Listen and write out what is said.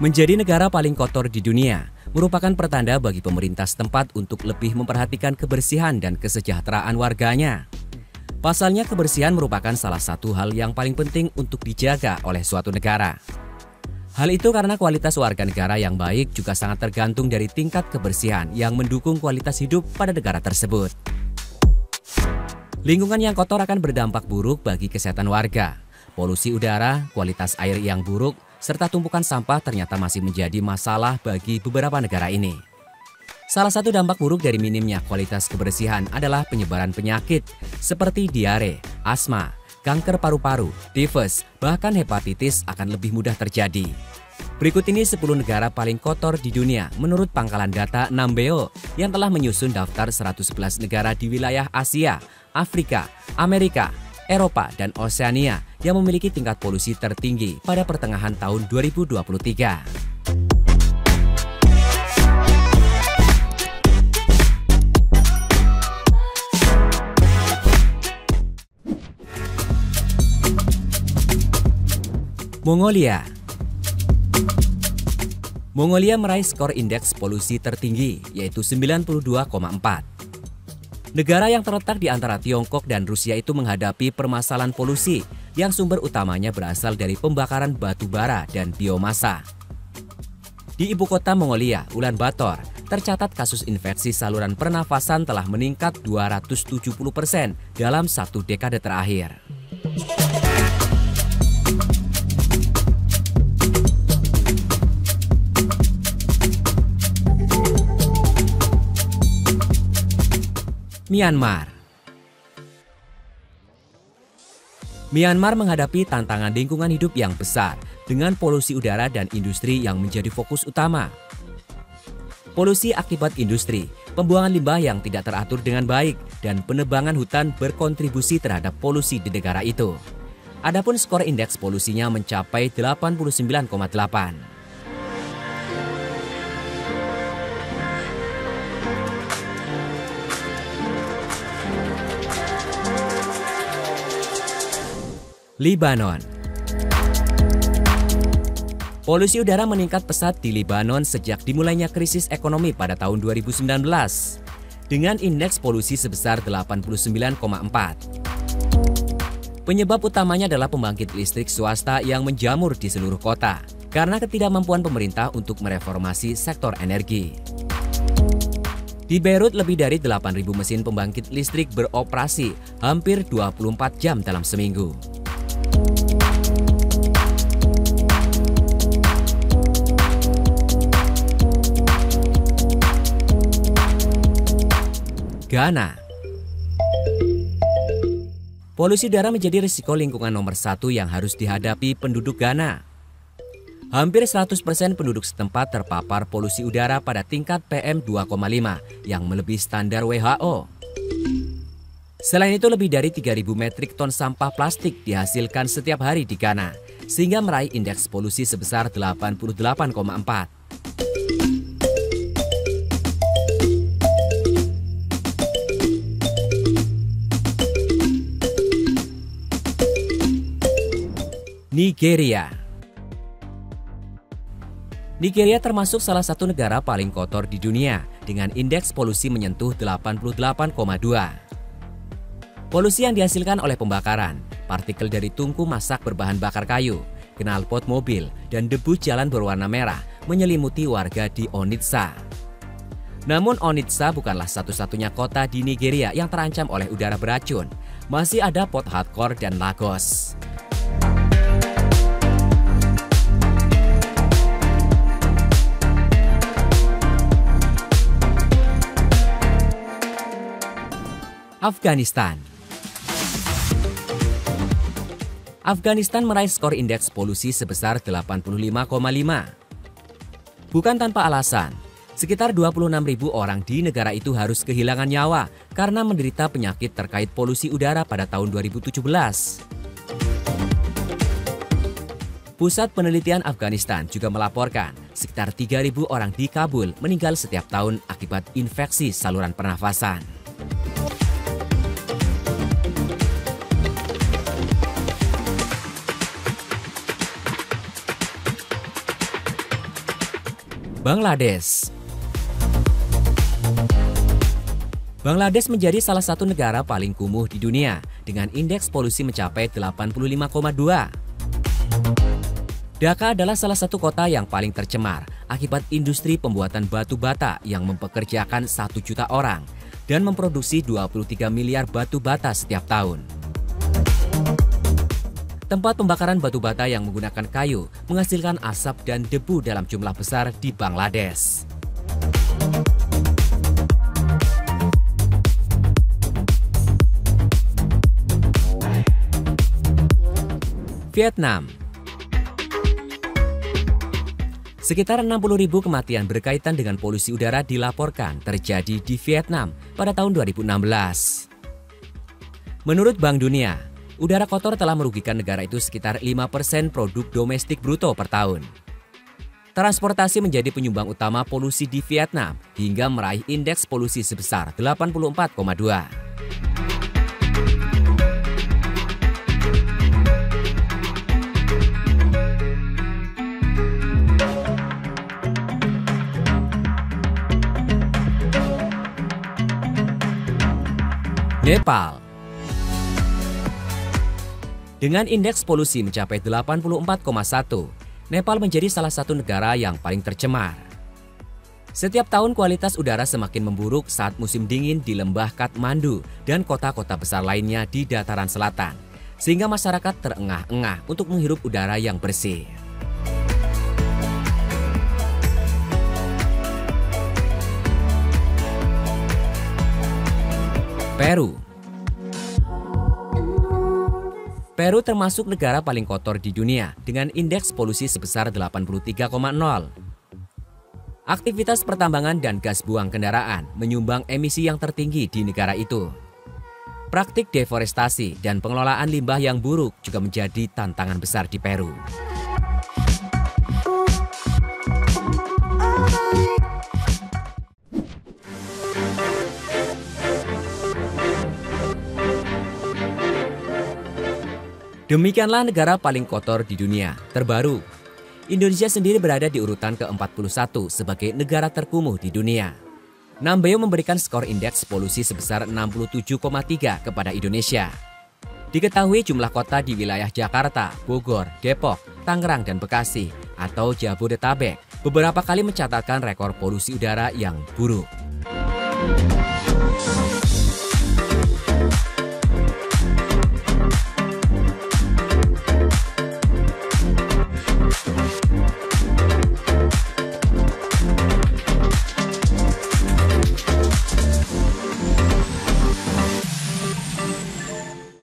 Menjadi negara paling kotor di dunia merupakan pertanda bagi pemerintah setempat untuk lebih memperhatikan kebersihan dan kesejahteraan warganya. Pasalnya, kebersihan merupakan salah satu hal yang paling penting untuk dijaga oleh suatu negara. Hal itu karena kualitas warga negara yang baik juga sangat tergantung dari tingkat kebersihan yang mendukung kualitas hidup pada negara tersebut. Lingkungan yang kotor akan berdampak buruk bagi kesehatan warga. Polusi udara, kualitas air yang buruk, serta tumpukan sampah ternyata masih menjadi masalah bagi beberapa negara ini. Salah satu dampak buruk dari minimnya kualitas kebersihan adalah penyebaran penyakit seperti diare, asma, kanker paru-paru, tifus, bahkan hepatitis akan lebih mudah terjadi. Berikut ini 10 negara paling kotor di dunia menurut pangkalan data Numbeo yang telah menyusun daftar 111 negara di wilayah Asia, Afrika, Amerika, Eropa, dan Oseania yang memiliki tingkat polusi tertinggi pada pertengahan tahun 2023. Mongolia meraih skor indeks polusi tertinggi, yaitu 92,4. Negara yang terletak di antara Tiongkok dan Rusia itu menghadapi permasalahan polusi yang sumber utamanya berasal dari pembakaran batu bara dan biomasa. Di ibu kota Mongolia, Ulaanbaatar, tercatat kasus infeksi saluran pernafasan telah meningkat 270% dalam satu dekade terakhir. Myanmar menghadapi tantangan lingkungan hidup yang besar dengan polusi udara dan industri yang menjadi fokus utama. Polusi akibat industri, pembuangan limbah yang tidak teratur dengan baik, dan penebangan hutan berkontribusi terhadap polusi di negara itu. Adapun skor indeks polusinya mencapai 89,8. Lebanon. Polusi udara meningkat pesat di Lebanon sejak dimulainya krisis ekonomi pada tahun 2019 dengan indeks polusi sebesar 89,4. Penyebab utamanya adalah pembangkit listrik swasta yang menjamur di seluruh kota karena ketidakmampuan pemerintah untuk mereformasi sektor energi. Di Beirut, lebih dari 8.000 mesin pembangkit listrik beroperasi hampir 24 jam dalam seminggu. Ghana. Polusi udara menjadi risiko lingkungan nomor 1 yang harus dihadapi penduduk Ghana. Hampir 100% penduduk setempat terpapar polusi udara pada tingkat PM2,5 yang melebihi standar WHO. Selain itu, lebih dari 3.000 metrik ton sampah plastik dihasilkan setiap hari di Ghana, sehingga meraih indeks polusi sebesar 88,4. Nigeria termasuk salah satu negara paling kotor di dunia dengan indeks polusi menyentuh 88,2. Polusi yang dihasilkan oleh pembakaran, partikel dari tungku masak berbahan bakar kayu, knalpot mobil, dan debu jalan berwarna merah menyelimuti warga di Onitsha. Namun Onitsha bukanlah satu-satunya kota di Nigeria yang terancam oleh udara beracun. Masih ada Port Harcourt dan Lagos. Afghanistan meraih skor indeks polusi sebesar 85,5. Bukan tanpa alasan, sekitar 26.000 orang di negara itu harus kehilangan nyawa karena menderita penyakit terkait polusi udara pada tahun 2017. Pusat Penelitian Afghanistan juga melaporkan sekitar 3.000 orang di Kabul meninggal setiap tahun akibat infeksi saluran pernafasan. Bangladesh. Bangladesh menjadi salah satu negara paling kumuh di dunia dengan indeks polusi mencapai 85,2. Dhaka adalah salah satu kota yang paling tercemar akibat industri pembuatan batu bata yang mempekerjakan 1 juta orang dan memproduksi 23 miliar batu bata setiap tahun. Tempat pembakaran batu bata yang menggunakan kayu menghasilkan asap dan debu dalam jumlah besar di Bangladesh. Vietnam. Sekitar 60.000 kematian berkaitan dengan polusi udara dilaporkan terjadi di Vietnam pada tahun 2016. Menurut Bank Dunia, udara kotor telah merugikan negara itu sekitar 5% produk domestik bruto per tahun. Transportasi menjadi penyumbang utama polusi di Vietnam hingga meraih indeks polusi sebesar 84,2. Nepal. Dengan indeks polusi mencapai 84,1, Nepal menjadi salah satu negara yang paling tercemar. Setiap tahun kualitas udara semakin memburuk saat musim dingin di lembah Kathmandu dan kota-kota besar lainnya di dataran selatan, sehingga masyarakat terengah-engah untuk menghirup udara yang bersih. Peru. Peru termasuk negara paling kotor di dunia dengan indeks polusi sebesar 83,0. Aktivitas pertambangan dan gas buang kendaraan menyumbang emisi yang tertinggi di negara itu. Praktik deforestasi dan pengelolaan limbah yang buruk juga menjadi tantangan besar di Peru. Demikianlah negara paling kotor di dunia terbaru. Indonesia sendiri berada di urutan ke-41 sebagai negara terkumuh di dunia. Nambeo memberikan skor indeks polusi sebesar 67,3 kepada Indonesia. Diketahui jumlah kota di wilayah Jakarta, Bogor, Depok, Tangerang, dan Bekasi atau Jabodetabek beberapa kali mencatatkan rekor polusi udara yang buruk.